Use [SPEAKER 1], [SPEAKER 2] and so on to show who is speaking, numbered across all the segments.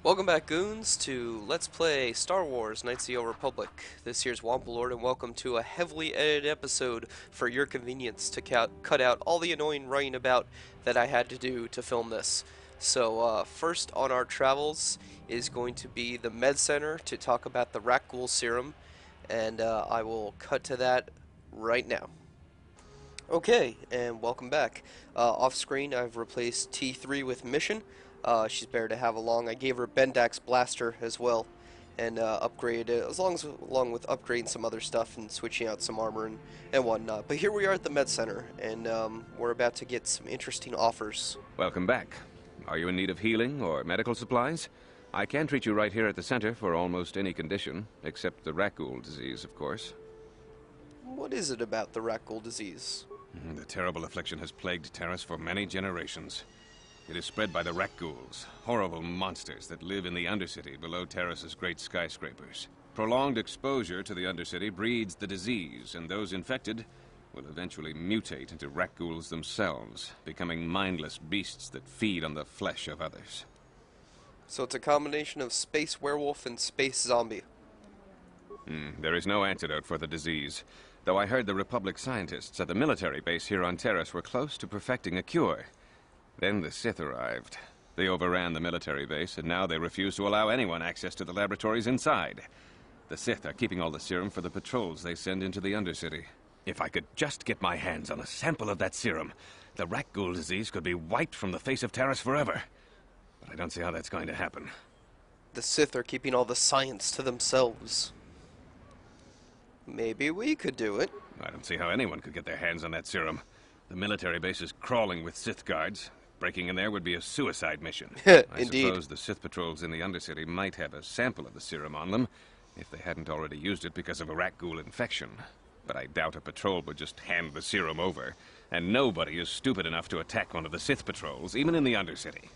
[SPEAKER 1] Welcome back, goons, to Let's Play Star Wars Knights of the Old Republic. This here's Wampa Lord, and welcome to a heavily edited episode for your convenience to cut out all the annoying writing about that I had to do to film this. So, first on our travels is going to be the Med Center to talk about the rakghoul serum, and I will cut to that right now. Okay, and welcome back. Off screen, I've replaced T3 with Mission. She's better to have along. I gave her Bendak's blaster as well, and upgraded it, along with upgrading some other stuff and switching out some armor and whatnot. But here we are at the Med Center, and we're about to get some interesting offers.
[SPEAKER 2] Welcome back. Are you in need of healing or medical supplies? I can treat you right here at the center for almost any condition, except the rakghoul disease, of course.
[SPEAKER 1] What is it about the rakghoul disease?
[SPEAKER 2] The terrible affliction has plagued Taris for many generations. It is spread by the rakghouls, horrible monsters that live in the Undercity below Taris's great skyscrapers. Prolonged exposure to the Undercity breeds the disease, and those infected will eventually mutate into rakghouls themselves, becoming mindless beasts that feed on the flesh of others.
[SPEAKER 1] So it's a combination of space werewolf and space zombie.
[SPEAKER 2] There is no antidote for the disease, though I heard the Republic scientists at the military base here on Taris were close to perfecting a cure. Then the Sith arrived. They overran the military base, and now they refuse to allow anyone access to the laboratories inside. The Sith are keeping all the serum for the patrols they send into the Undercity. If I could just get my hands on a sample of that serum, the rakghoul disease could be wiped from the face of Taris forever. But I don't see how that's going to happen.
[SPEAKER 1] The Sith are keeping all the science to themselves. Maybe we could do it.
[SPEAKER 2] I don't see how anyone could get their hands on that serum. The military base is crawling with Sith guards. Breaking in there would be a suicide mission. I
[SPEAKER 1] Indeed.
[SPEAKER 2] suppose the Sith patrols in the Undercity might have a sample of the serum on them, if they hadn't already used it because of a rakghoul infection. But I doubt a patrol would just hand the serum over, and nobody is stupid enough to attack one of the Sith patrols, even in the Undercity.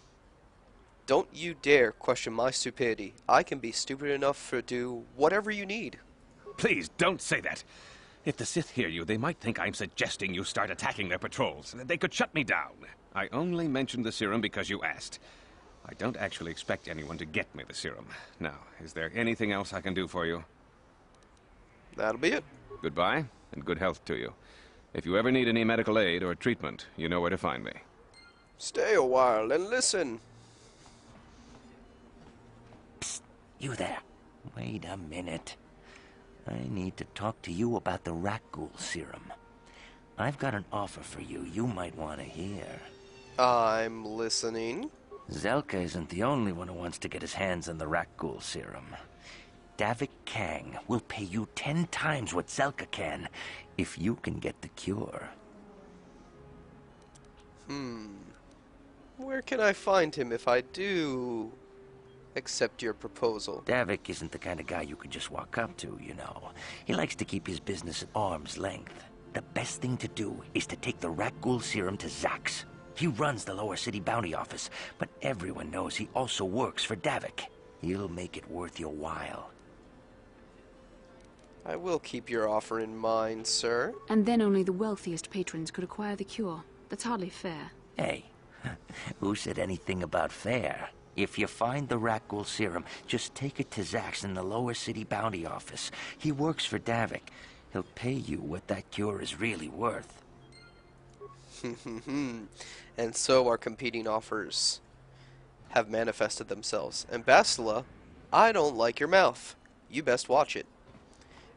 [SPEAKER 1] Don't you dare question my stupidity. I can be stupid enough to do whatever you need.
[SPEAKER 2] Please, don't say that. If the Sith hear you, they might think I'm suggesting you start attacking their patrols. They could shut me down. I only mentioned the serum because you asked. I don't actually expect anyone to get me the serum. Now, is there anything else I can do for you?
[SPEAKER 1] That'll be it.
[SPEAKER 2] Goodbye, and good health to you. If you ever need any medical aid or treatment, you know where to find me.
[SPEAKER 1] Stay a while and listen.
[SPEAKER 3] Psst, you there. Wait a minute. I need to talk to you about the rakghoul serum. I've got an offer for you might want to hear.
[SPEAKER 1] I'm listening.
[SPEAKER 3] Zelka isn't the only one who wants to get his hands on the rakghoul serum. Davik Kang will pay you 10 times what Zelka can if you can get the cure.
[SPEAKER 1] Where can I find him if I do accept your proposal?
[SPEAKER 3] Davik isn't the kind of guy you could just walk up to, you know. He likes to keep his business at arm's length. The best thing to do is to take the rakghoul serum to Zax. He runs the lower city bounty office, but everyone knows he also works for Davik. He'll make it worth your while.
[SPEAKER 1] I will keep your offer in mind, sir.
[SPEAKER 4] And then only the wealthiest patrons could acquire the cure. That's hardly fair.
[SPEAKER 3] Hey, who said anything about fair? If you find the rakghoul serum, just take it to Zax in the lower city bounty office. He works for Davik. He'll pay you what that cure is really worth.
[SPEAKER 1] And so our competing offers have manifested themselves. And Bastila, I don't like your mouth. You best watch it.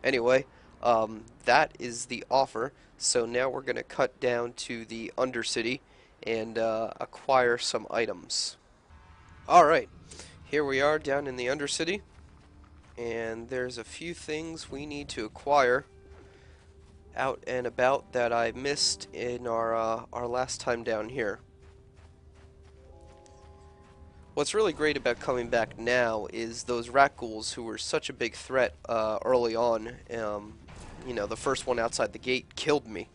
[SPEAKER 1] Anyway, that is the offer. So now we're going to cut down to the Undercity and acquire some items. Alright, here we are down in the Undercity. And there's a few things we need to acquire out and about that I missed in our last time down here. What's really great about coming back now is those rakghouls who were such a big threat early on. You know, the first one outside the gate killed me.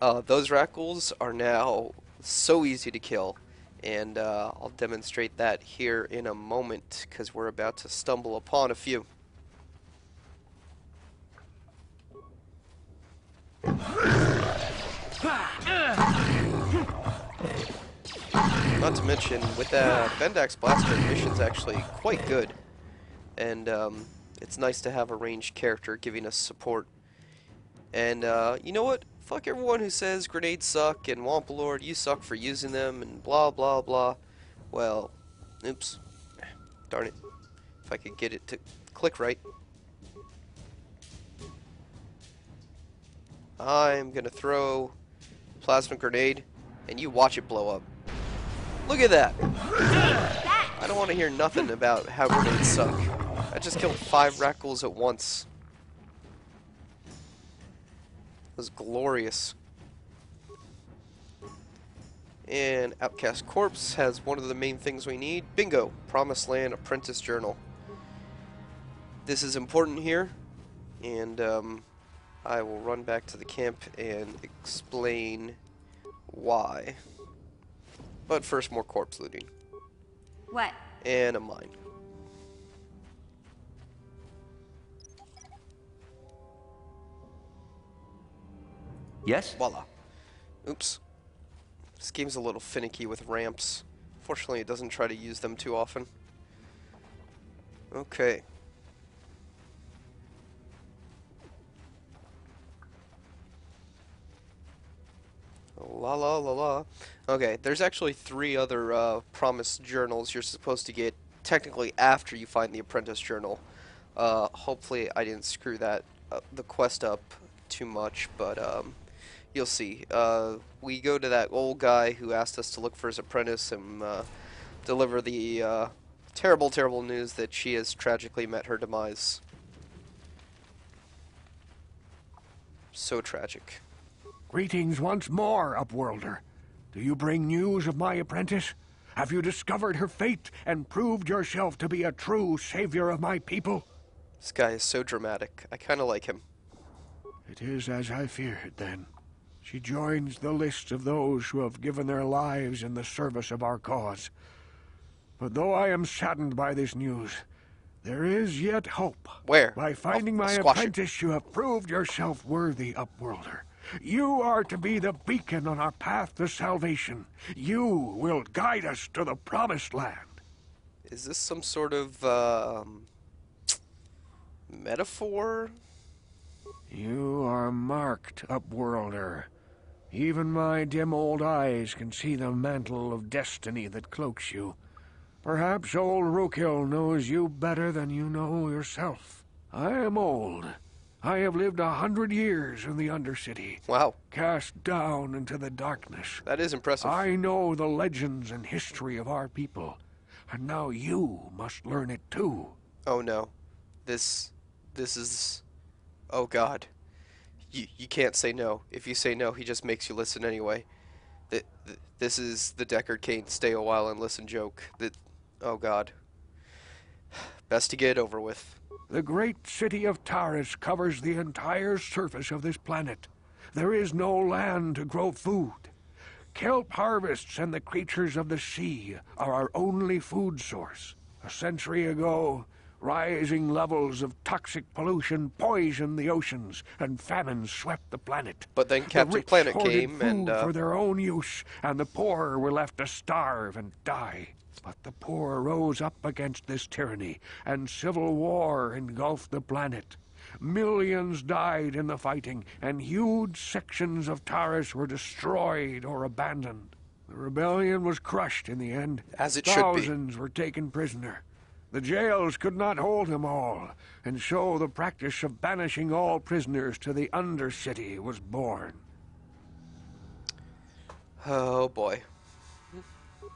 [SPEAKER 1] Those rakghouls are now so easy to kill, and I'll demonstrate that here in a moment because we're about to stumble upon a few. Not to mention, with that Bendax Blaster, the mission's actually quite good. And it's nice to have a ranged character giving us support. And you know what? Fuck everyone who says grenades suck and Wampa Lord, you suck for using them and blah blah blah. Well, oops. Darn it. If I could get it to click right. I'm gonna throw a plasma grenade and you watch it blow up. Look at that! I don't want to hear nothing about how grenades suck. I just killed 5 rakghouls at once. It was glorious. And Outcast Corpse has one of the main things we need. Bingo! Promised Land Apprentice Journal. This is important here, and I will run back to the camp and explain why. But first, more corpse looting.
[SPEAKER 5] What?
[SPEAKER 1] And a mine.
[SPEAKER 3] Yes?
[SPEAKER 1] Voila. Oops. This game's a little finicky with ramps. Fortunately, it doesn't try to use them too often. Okay. La la la la. Okay, there's actually 3 other promised journals you're supposed to get technically after you find the apprentice journal. Hopefully I didn't screw that the quest up too much, but you'll see. We go to that old guy who asked us to look for his apprentice and deliver the terrible, terrible news that she has tragically met her demise. So tragic.
[SPEAKER 6] Greetings once more, Upworlder. Do you bring news of my apprentice? Have you discovered her fate and proved yourself to be a true savior of my people?
[SPEAKER 1] This guy is so dramatic. I kind of like him.
[SPEAKER 6] It is as I feared, then. She joins the list of those who have given their lives in the service of our cause. But though I am saddened by this news, there is yet hope.
[SPEAKER 1] Where?
[SPEAKER 6] By finding my apprentice, you have proved yourself worthy, Upworlder. You are to be the beacon on our path to salvation. You will guide us to the promised land.
[SPEAKER 1] Is this some sort of metaphor?
[SPEAKER 6] You are marked, Upworlder. Even my dim old eyes can see the mantle of destiny that cloaks you. Perhaps old Rookhill knows you better than you know yourself. I am old. I have lived 100 years in the Undercity.
[SPEAKER 1] Wow.
[SPEAKER 6] Cast down into the darkness.
[SPEAKER 1] That is impressive.
[SPEAKER 6] I know the legends and history of our people. And now you must learn it too.
[SPEAKER 1] Oh no. This is... Oh god. You can't say no. If you say no, he just makes you listen anyway. This is the Deckard Cain stay a while and listen joke. Oh god. Best to get it over with.
[SPEAKER 6] The great city of Taris covers the entire surface of this planet. There is no land to grow food. Kelp harvests and the creatures of the sea are our only food source. A century ago, rising levels of toxic pollution poisoned the oceans, and famine swept the planet.
[SPEAKER 1] But then Captain Planet came and
[SPEAKER 6] for their own use, and the poor were left to starve and die. But the poor rose up against this tyranny, and civil war engulfed the planet. Millions died in the fighting, and huge sections of Taris were destroyed or abandoned. The rebellion was crushed in the end.
[SPEAKER 1] As it should be.
[SPEAKER 6] Thousands were taken prisoner. The jails could not hold them all, and so the practice of banishing all prisoners to the Undercity was born.
[SPEAKER 1] Oh boy.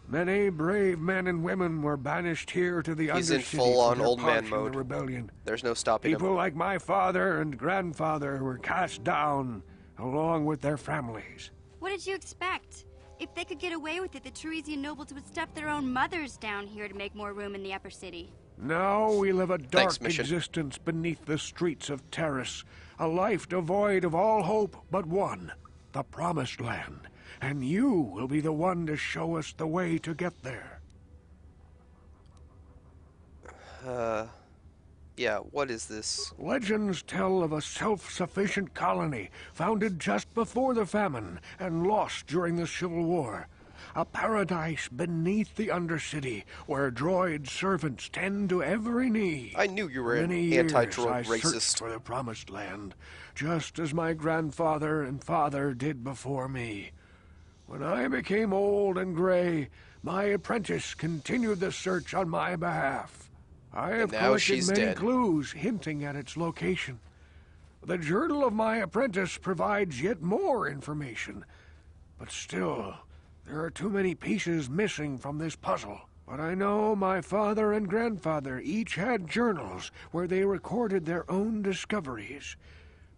[SPEAKER 6] Many brave men and women were banished here to the Undercity.
[SPEAKER 1] He's in full-on
[SPEAKER 6] for their
[SPEAKER 1] old man
[SPEAKER 6] part in
[SPEAKER 1] mode.
[SPEAKER 6] The rebellion.
[SPEAKER 1] There's no stopping
[SPEAKER 6] People
[SPEAKER 1] him.
[SPEAKER 6] like my father and grandfather were cast down, along with their families.
[SPEAKER 5] What did you expect? If they could get away with it, the Tarisian nobles would stuff their own mothers down here to make more room in the upper city.
[SPEAKER 6] Now we live a dark
[SPEAKER 1] Thanks, Mission.
[SPEAKER 6] existence beneath the streets of Taris, a life devoid of all hope but one, the Promised Land. And you will be the one to show us the way to get there.
[SPEAKER 1] Yeah, what is this?
[SPEAKER 6] Legends tell of a self-sufficient colony founded just before the famine and lost during the Civil War. A paradise beneath the Undercity, where droid servants tend to every need.
[SPEAKER 1] I knew you were
[SPEAKER 6] For
[SPEAKER 1] an
[SPEAKER 6] many years,
[SPEAKER 1] anti-droid
[SPEAKER 6] I searched
[SPEAKER 1] racist.
[SPEAKER 6] for the Promised Land, just as my grandfather and father did before me. When I became old and gray, my apprentice continued the search on my behalf. I have
[SPEAKER 1] now
[SPEAKER 6] collected
[SPEAKER 1] she's
[SPEAKER 6] many
[SPEAKER 1] dead.
[SPEAKER 6] clues hinting at its location. The journal of my apprentice provides yet more information, but still, there are too many pieces missing from this puzzle. But I know my father and grandfather each had journals where they recorded their own discoveries.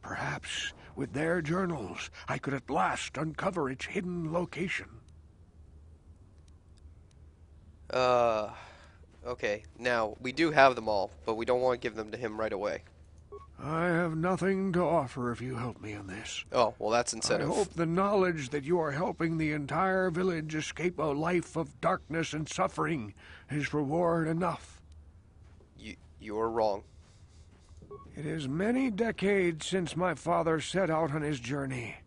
[SPEAKER 6] Perhaps, with their journals, I could at last uncover its hidden location.
[SPEAKER 1] Okay. Now, we do have them all, but we don't want to give them to him right away.
[SPEAKER 6] I have nothing to offer if you help me in this.
[SPEAKER 1] Oh, well, that's
[SPEAKER 6] I
[SPEAKER 1] incentive.
[SPEAKER 6] hope the knowledge that you are helping the entire village escape a life of darkness and suffering is reward enough.
[SPEAKER 1] You're wrong.
[SPEAKER 6] It is many decades since my father set out on his journey,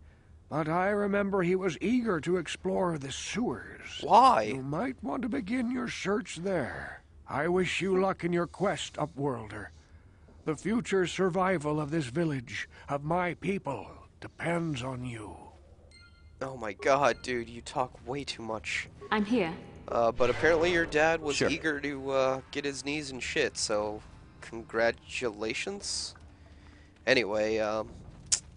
[SPEAKER 6] but I remember he was eager to explore the sewers.
[SPEAKER 1] Why?
[SPEAKER 6] You might want to begin your search there. I wish you luck in your quest, Upworlder. The future survival of this village, of my people, depends on you.
[SPEAKER 1] Oh my god, dude, you talk way too much.
[SPEAKER 4] I'm here.
[SPEAKER 1] But apparently your dad was
[SPEAKER 2] Sure.
[SPEAKER 1] eager to get his knees in shit, so congratulations. Anyway,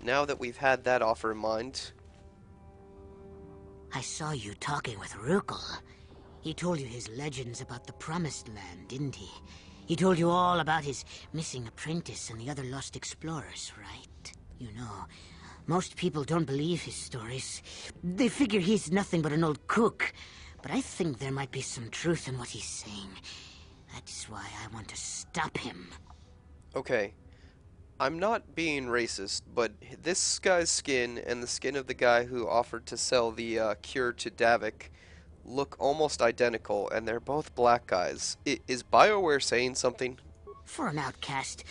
[SPEAKER 1] now that we've had that offer in mind...
[SPEAKER 7] I saw you talking with rakghoul. He told you his legends about the Promised Land, didn't he? He told you all about his missing apprentice and the other lost explorers, right? You know, most people don't believe his stories. They figure he's nothing but an old cook. But I think there might be some truth in what he's saying. That's why I want to stop him.
[SPEAKER 1] Okay, I'm not being racist, but this guy's skin and the skin of the guy who offered to sell the cure to Davik look almost identical, and they're both black guys. Is BioWare saying something?
[SPEAKER 7] For an outcast,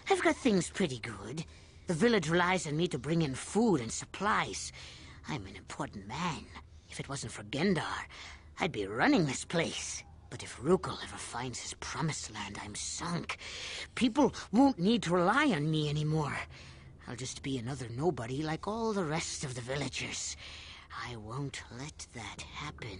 [SPEAKER 7] I've got things pretty good. The village relies on me to bring in food and supplies. I'm an important man. If it wasn't for Gendar, I'd be running this place. But if rakghoul ever finds his Promised Land, I'm sunk. People won't need to rely on me anymore. I'll just be another nobody like all the rest of the villagers. I won't let that happen.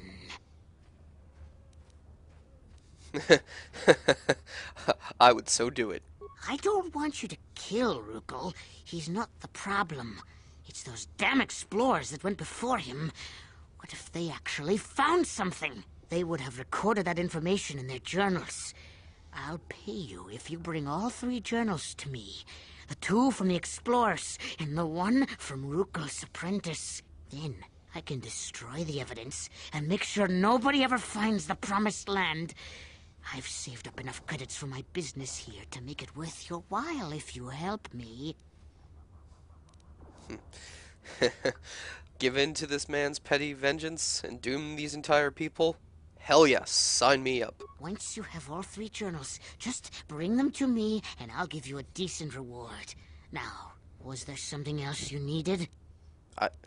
[SPEAKER 1] I would so do it.
[SPEAKER 7] I don't want you to kill rakghoul. He's not the problem. It's those damn explorers that went before him. What if they actually found something? They would have recorded that information in their journals. I'll pay you if you bring all 3 journals to me. The 2 from the explorers, and the 1 from rakghoul's apprentice. Then I can destroy the evidence and make sure nobody ever finds the Promised Land. I've saved up enough credits for my business here to make it worth your while if you help me.
[SPEAKER 1] Give in to this man's petty vengeance and doom these entire people? Hell yes, sign me up.
[SPEAKER 7] Once you have all 3 journals, just bring them to me and I'll give you a decent reward. Now, was there something else you needed?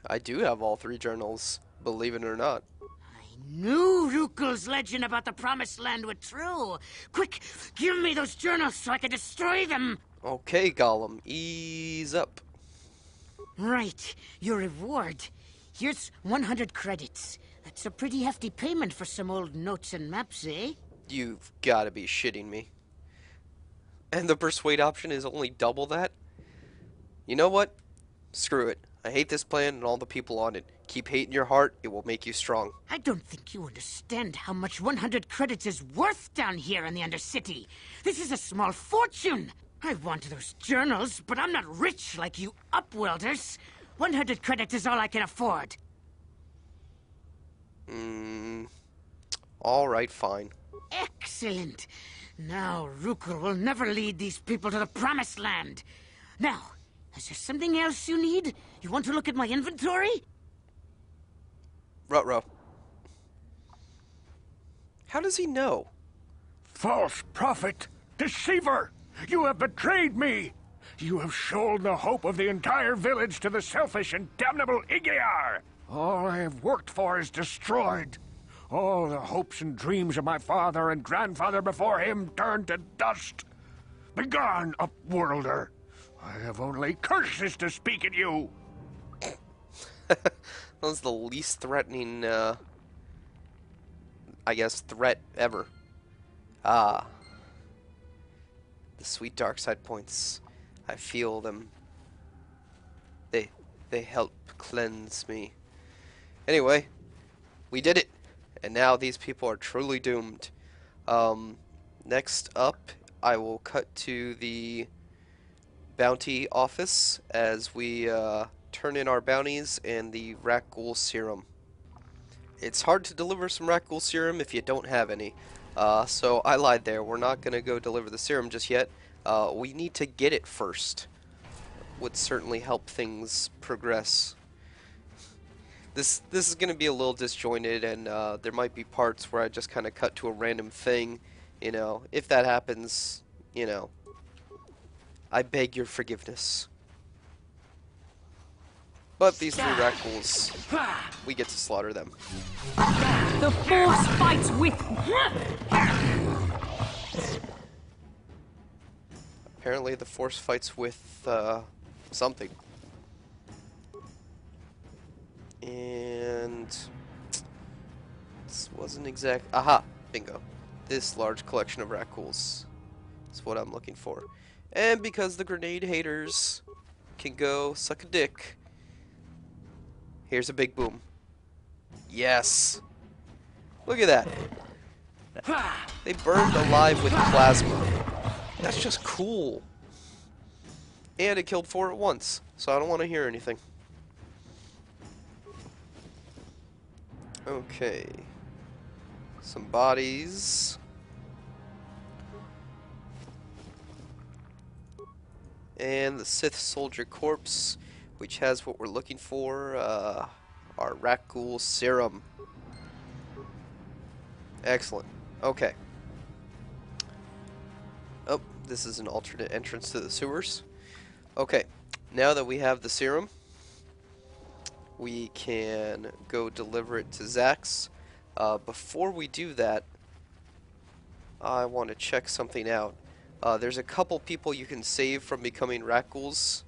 [SPEAKER 1] I do have all 3 journals, believe it or not.
[SPEAKER 7] I knew rakghoul's legend about the Promised Land were true. Quick, give me those journals so I can destroy them.
[SPEAKER 1] Okay, Gollum, ease up.
[SPEAKER 7] Right, your reward. Here's 100 credits. That's a pretty hefty payment for some old notes and maps, eh?
[SPEAKER 1] You've gotta be shitting me. And the persuade option is only double that? You know what? Screw it. I hate this plan and all the people on it. Keep hate in your heart, it will make you strong.
[SPEAKER 7] I don't think you understand how much 100 credits is worth down here in the Undercity. This is a small fortune. I want those journals, but I'm not rich like you Upworlders. 100 credits is all I can afford.
[SPEAKER 1] Alright, fine.
[SPEAKER 7] Excellent. Now rakghoul will never lead these people to the Promised Land. Now, is there something else you need? You want to look at my inventory?
[SPEAKER 1] Ruh-roh. How does he know?
[SPEAKER 6] False prophet! Deceiver! You have betrayed me! You have sold the hope of the entire village to the selfish and damnable Igear! All I have worked for is destroyed. All the hopes and dreams of my father and grandfather before him turned to dust. Begone, upworlder. I have only curses to speak at you.
[SPEAKER 1] That was the least threatening, I guess, threat ever. Ah. The sweet dark side points. I feel them. They help cleanse me. Anyway, we did it. And now these people are truly doomed. Next up, I will cut to the bounty office as we turn in our bounties and the rakghoul serum. It's hard to deliver some rakghoul serum if you don't have any. So I lied there. We're not going to go deliver the serum just yet. We need to get it first. Would certainly help things progress. This is going to be a little disjointed, and there might be parts where I just kind of cut to a random thing. You know, if that happens, you know, I beg your forgiveness. But these three rakghouls, we get to slaughter them.
[SPEAKER 8] The Force fights with...
[SPEAKER 1] Apparently the Force fights with, something. And... this wasn't exact... aha! Bingo. This large collection of rakghouls is what I'm looking for. And because the grenade haters can go suck a dick, here's a big boom. Yes! Look at that. They burned alive with plasma. That's just cool. And it killed 4 at once, so I don't want to hear anything. Okay. Some bodies. And the Sith soldier corpse, which has what we're looking for, our rakghoul serum. Excellent. Okay. Oh, this is an alternate entrance to the sewers. Okay, now that we have the serum, we can go deliver it to Zax. Before we do that, I want to check something out. There's a couple people you can save from becoming rakghouls.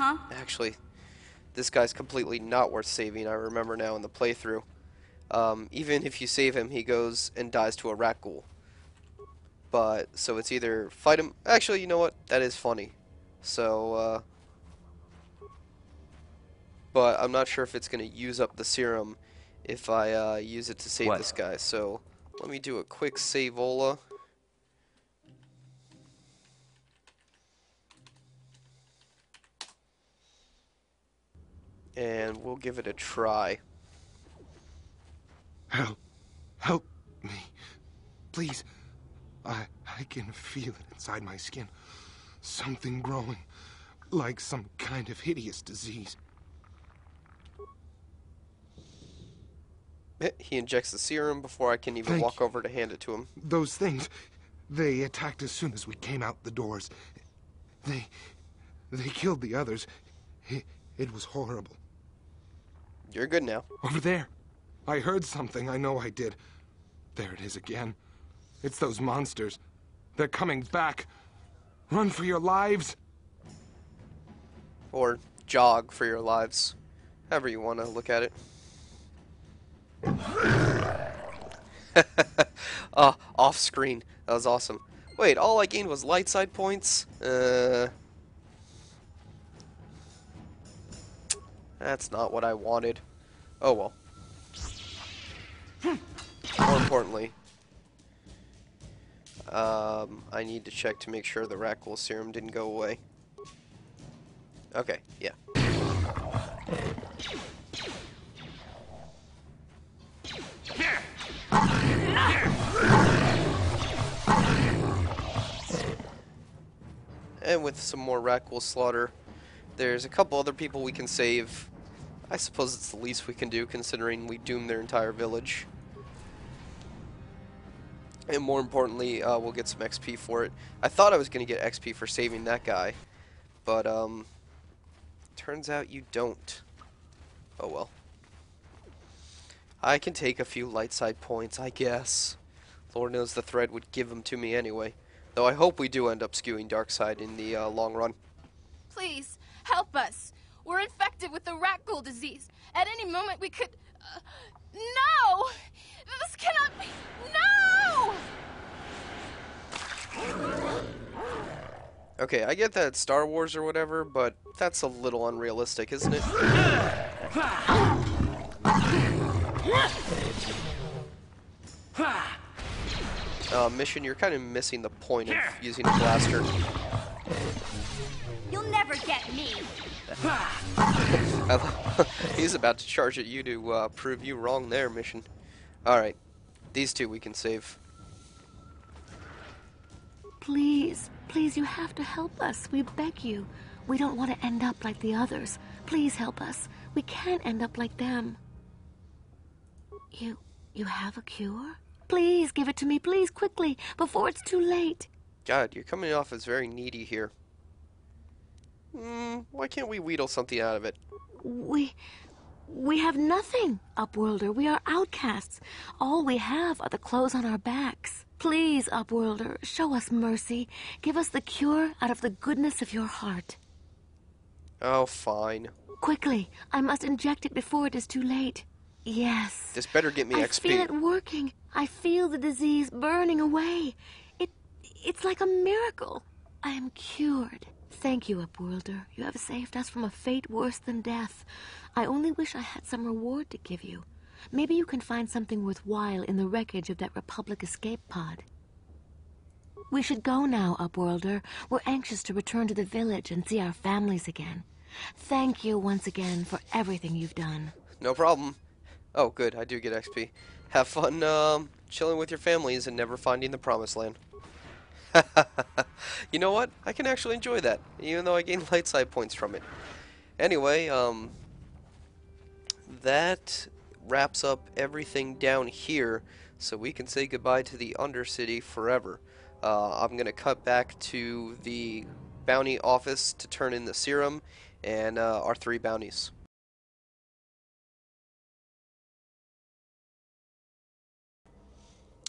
[SPEAKER 1] Actually, this guy's completely not worth saving, I remember now in the playthrough. Even if you save him, he goes and dies to a rakghoul. But, so it's either fight him... actually, you know what? That is funny. So, but I'm not sure if it's going to use up the serum if I use it to save this guy. So, let me do a quick save-ola. And we'll give it a try.
[SPEAKER 9] Help me. Please. I can feel it inside my skin. Something growing. Like some kind of hideous disease.
[SPEAKER 1] He injects the serum before I can even walk over to hand it to him.
[SPEAKER 9] Those things, they attacked as soon as we came out the doors. They killed the others. It was horrible.
[SPEAKER 1] You're good now.
[SPEAKER 9] Over there. I heard something. I know I did. There it is again. It's those monsters. They're coming back. Run for your lives.
[SPEAKER 1] Or jog for your lives. However you want to look at it. Off screen. That was awesome. Wait, all I gained was light side points? That's not what I wanted. Oh well. More importantly, I need to check to make sure the rakghoul serum didn't go away. Okay, yeah. And with some more rakghoul slaughter, there's a couple other people we can save. I suppose it's the least we can do, considering we doomed their entire village. And more importantly, we'll get some XP for it. I thought I was going to get XP for saving that guy, but turns out you don't. Oh well. I can take a few light side points, I guess. Lord knows the thread would give them to me anyway. Though I hope we do end up skewing dark side in the long run.
[SPEAKER 10] Please, help us. We're infected with the rakghoul disease. At any moment we could... no! This cannot be... No!
[SPEAKER 1] Okay, I get that it's Star Wars or whatever, but that's a little unrealistic, isn't it? Mission, you're kind of missing the point of using a blaster.
[SPEAKER 5] You'll never get me.
[SPEAKER 1] He's about to charge at you to prove you wrong there, Mission. Alright, these two we can save.
[SPEAKER 4] Please, please, you have to help us. We beg you. We don't want to end up like the others. Please help us. We can't end up like them. You have a cure? Please give it to me, please, quickly, before it's too late.
[SPEAKER 1] God, you're coming off as very needy here. Why can't we wheedle something out of it?
[SPEAKER 4] We have nothing, Upworlder. We are outcasts. All we have are the clothes on our backs. Please, Upworlder, show us mercy. Give us the cure out of the goodness of your heart.
[SPEAKER 1] Oh, fine.
[SPEAKER 4] Quickly, I must inject it before it is too late. Yes.
[SPEAKER 1] This better get me
[SPEAKER 4] I
[SPEAKER 1] XP.
[SPEAKER 4] feel it working. I feel the disease burning away. It's like a miracle. I am cured. Thank you, Upworlder. You have saved us from a fate worse than death. I only wish I had some reward to give you. Maybe you can find something worthwhile in the wreckage of that Republic escape pod. We should go now, Upworlder. We're anxious to return to the village and see our families again. Thank you once again for everything you've done.
[SPEAKER 1] No problem. Oh, good. I do get XP. Have fun chilling with your families and never finding the promised land. You know what? I can actually enjoy that, even though I gain light side points from it. Anyway, that wraps up everything down here, so we can say goodbye to the Undercity forever. I'm going to cut back to the bounty office to turn in the serum and our 3 bounties.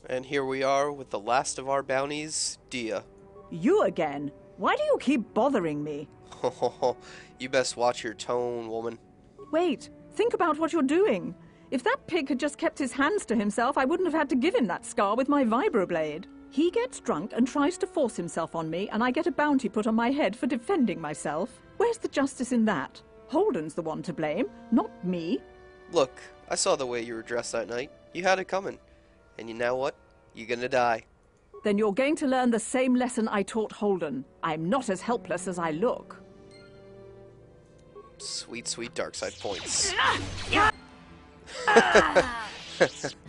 [SPEAKER 1] And here we are with the last of our bounties, Dia.
[SPEAKER 11] You again? Why do you keep bothering me?
[SPEAKER 1] You best watch your tone, woman.
[SPEAKER 11] Wait, think about what you're doing. If that pig had just kept his hands to himself, I wouldn't have had to give him that scar with my vibroblade. He gets drunk and tries to force himself on me, and I get a bounty put on my head for defending myself. Where's the justice in that? Holden's the one to blame, not me.
[SPEAKER 1] Look, I saw the way you were dressed that night. You had it coming. And you know what? You're gonna die.
[SPEAKER 11] Then you're going to learn the same lesson I taught Holden. I'm not as helpless as I look.
[SPEAKER 1] Sweet, sweet dark side points.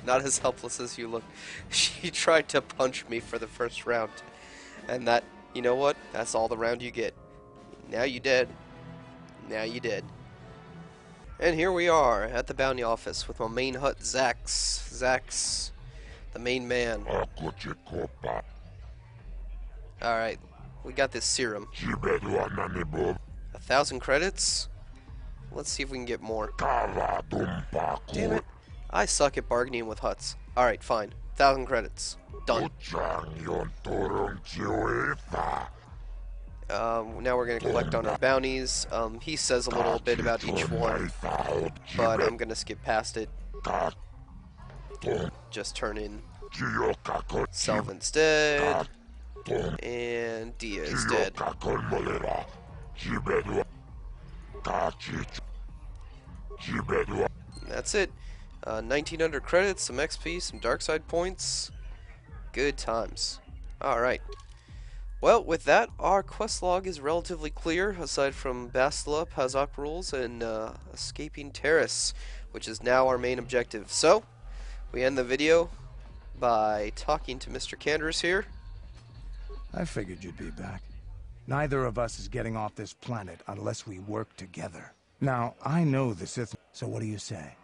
[SPEAKER 1] Not as helpless as you look. She tried to punch me for the first round. And that, you know what? That's all the round you get. Now you dead. Now you dead. And here we are at the bounty office with my main hut, Zax, the main man. Alright, we got this serum. 1,000 credits? Let's see if we can get more. Damn it. I suck at bargaining with huts. Alright, fine. 1,000 credits. Done. Now we're going to collect on our bounties. He says a little bit about each one, but I'm going to skip past it. Just turn in Self instead, and Dia is dead. That's it. 1,900 credits, some XP, some dark side points. Good times. Alright. Well, with that, our quest log is relatively clear, aside from Bastila, Pazak rules, and escaping Taris, which is now our main objective. So, we end the video by talking to Mr. Canderous here.
[SPEAKER 6] I figured you'd be back. Neither of us is getting off this planet unless we work together. Now, I know the Sith, so what do you say?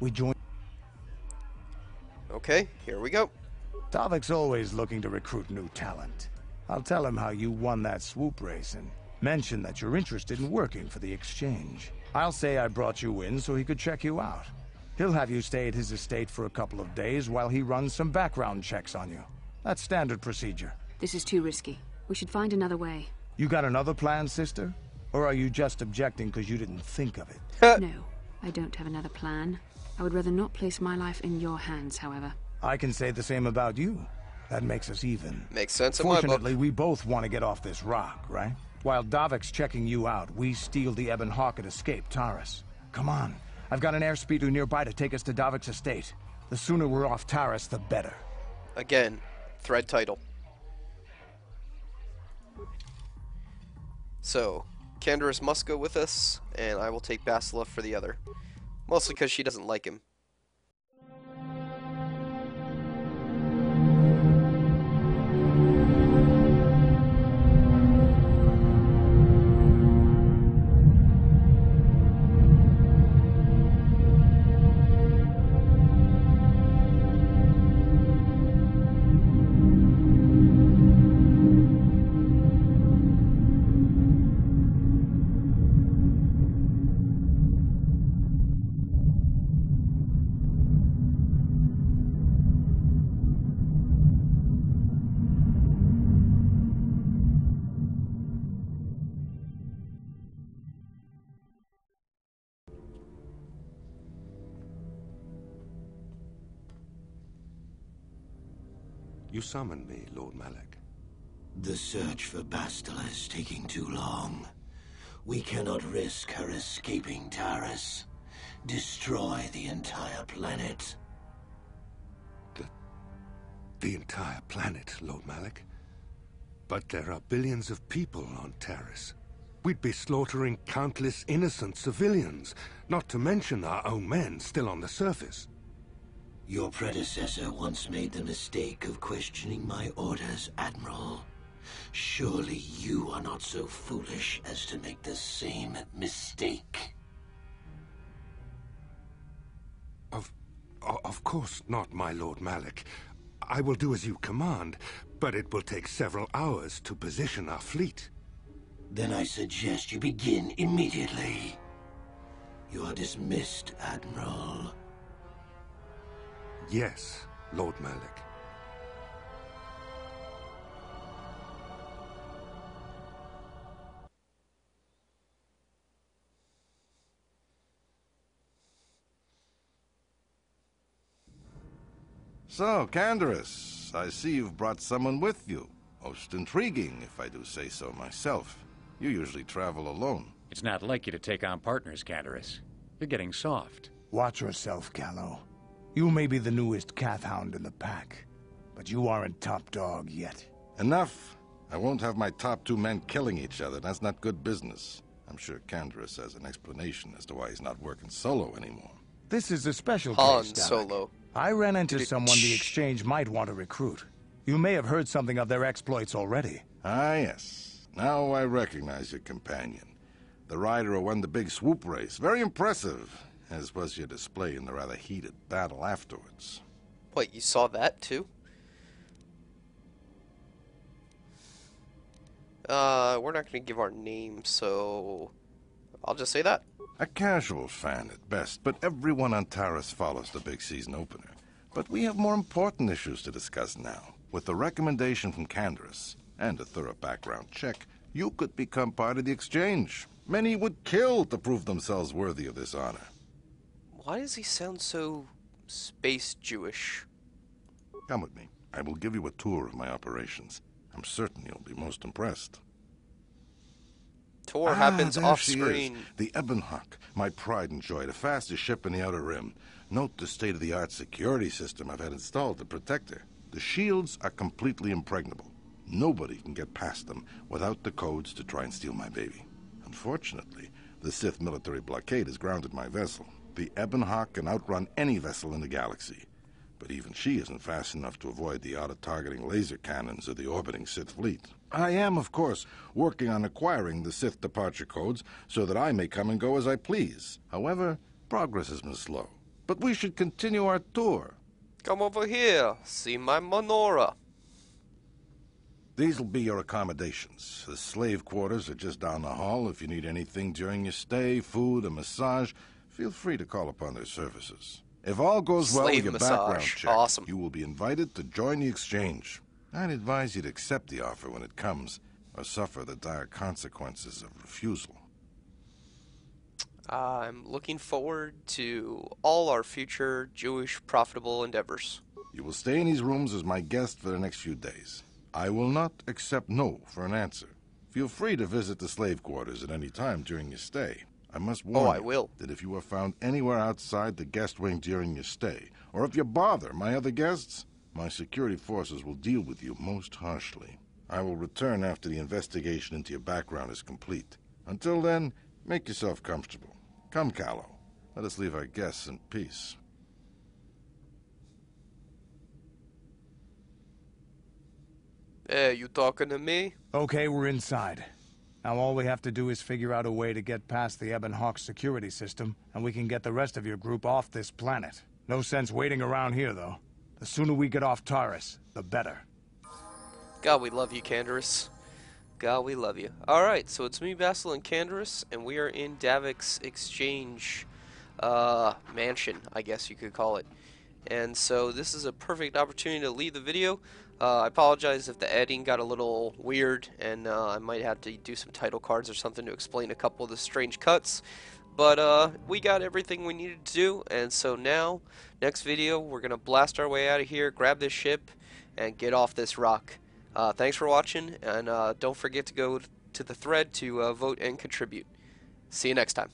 [SPEAKER 6] We join...
[SPEAKER 1] Okay, here we go.
[SPEAKER 6] Tavik's always looking to recruit new talent. I'll tell him how you won that swoop race and mention that you're interested in working for the exchange.
[SPEAKER 12] I'll say I brought you in so he could check you out. He'll have you stay at his estate for a couple of days while he runs some background checks on you. That's standard procedure.
[SPEAKER 13] This is too risky. We should find another way.
[SPEAKER 12] You got another plan, sister? Or are you just objecting because you didn't think of it?
[SPEAKER 13] No, I don't have another plan. I would rather not place my life in your hands, however.
[SPEAKER 12] I can say the same about you. That makes us even.
[SPEAKER 1] Makes sense in my book.
[SPEAKER 12] Fortunately, we both want to get off this rock, right? While Davik's checking you out, we steal the Ebon Hawk and escape Taris. Come on. I've got an airspeeder nearby to take us to Davik's estate. The sooner we're off Taris, the better.
[SPEAKER 1] Again, thread title. So, Candaris must go with us, and I will take Basila for the other. Mostly because she doesn't like him.
[SPEAKER 14] You summoned me, Lord Malak.
[SPEAKER 15] The search for Bastila is taking too long. We cannot risk her escaping Taris. Destroy the entire planet.
[SPEAKER 14] The entire planet, Lord Malak? But there are billions of people on Taris. We'd be slaughtering countless innocent civilians, not to mention our own men still on the surface.
[SPEAKER 15] Your predecessor once made the mistake of questioning my orders, Admiral. Surely you are not so foolish as to make the same mistake.
[SPEAKER 14] Of course not, my Lord Malak. I will do as you command, but it will take several hours to position our fleet.
[SPEAKER 15] Then I suggest you begin immediately. You are dismissed, Admiral.
[SPEAKER 14] Yes, Lord Malak.
[SPEAKER 16] So, Candaris, I see you've brought someone with you. Most intriguing, if I do say so myself. You usually travel alone.
[SPEAKER 17] It's not like you to take on partners, Candaris. You're getting soft.
[SPEAKER 12] Watch yourself, Callow. You may be the newest Cathhound in the pack, but you aren't top dog yet.
[SPEAKER 16] Enough. I won't have my top two men killing each other. That's not good business. I'm sure Candaris has an explanation as to why he's not working solo anymore.
[SPEAKER 12] This is a special
[SPEAKER 1] Han
[SPEAKER 12] case, Davik.
[SPEAKER 1] Solo.
[SPEAKER 12] I ran into someone the Exchange might want to recruit. You may have heard something of their exploits already.
[SPEAKER 16] Ah, yes. Now I recognize your companion. The rider who won the big swoop race. Very impressive, as was your display in the rather heated battle afterwards.
[SPEAKER 1] Wait, you saw that too? We're not going to give our name, so I'll just say that.
[SPEAKER 16] A casual fan at best, but everyone on Taris follows the big season opener. But we have more important issues to discuss now. With the recommendation from Candaris and a thorough background check, you could become part of the Exchange. Many would kill to prove themselves worthy of this honor.
[SPEAKER 1] Why does he sound so space Jewish?
[SPEAKER 16] Come with me. I will give you a tour of my operations. I'm certain you'll be most impressed.
[SPEAKER 1] Tour happens
[SPEAKER 16] there
[SPEAKER 1] off
[SPEAKER 16] she
[SPEAKER 1] screen.
[SPEAKER 16] Is. The Ebon Hawk, my pride and joy, the fastest ship in the Outer Rim. Note the state-of-the-art security system I've had installed to protect her. The shields are completely impregnable. Nobody can get past them without the codes to try and steal my baby. Unfortunately, the Sith military blockade has grounded my vessel. The Ebon Hawk can outrun any vessel in the galaxy. But even she isn't fast enough to avoid the auto-targeting laser cannons of the orbiting Sith fleet. I am, of course, working on acquiring the Sith departure codes so that I may come and go as I please. However, progress has been slow. But we should continue our tour.
[SPEAKER 1] Come over here, see my menorah.
[SPEAKER 16] These will be your accommodations. The slave quarters are just down the hall. If you need anything during your stay, food, a massage, feel free to call upon their services. If all goes well with your background check,
[SPEAKER 1] awesome.
[SPEAKER 16] You will be invited to join the exchange. I'd advise you to accept the offer when it comes, or suffer the dire consequences of refusal.
[SPEAKER 1] I'm looking forward to all our future Jewish profitable endeavors.
[SPEAKER 16] You will stay in these rooms as my guest for the next few days. I will not accept no for an answer. Feel free to visit the slave quarters at any time during your stay. I must warn you that if you are found anywhere outside the guest wing during your stay, or if you bother my other guests, my security forces will deal with you most harshly. I will return after the investigation into your background is complete. Until then, make yourself comfortable. Come, Callow. Let us leave our guests in peace.
[SPEAKER 1] Hey, you talking to me?
[SPEAKER 12] Okay, we're inside. Now all we have to do is figure out a way to get past the Ebon Hawk security system, and we can get the rest of your group off this planet. No sense waiting around here, though. The sooner we get off Taris, the better.
[SPEAKER 1] God, we love you, Candaris. God, we love you. Alright, so it's me, Basil, and Candaris, and we are in Davik's exchange mansion, I guess you could call it. And so this is a perfect opportunity to leave the video. I apologize if the editing got a little weird, and I might have to do some title cards or something to explain a couple of the strange cuts. But we got everything we needed to do, and so now, next video, we're going to blast our way out of here, grab this ship, and get off this rock. Thanks for watching, and don't forget to go to the thread to vote and contribute. See you next time.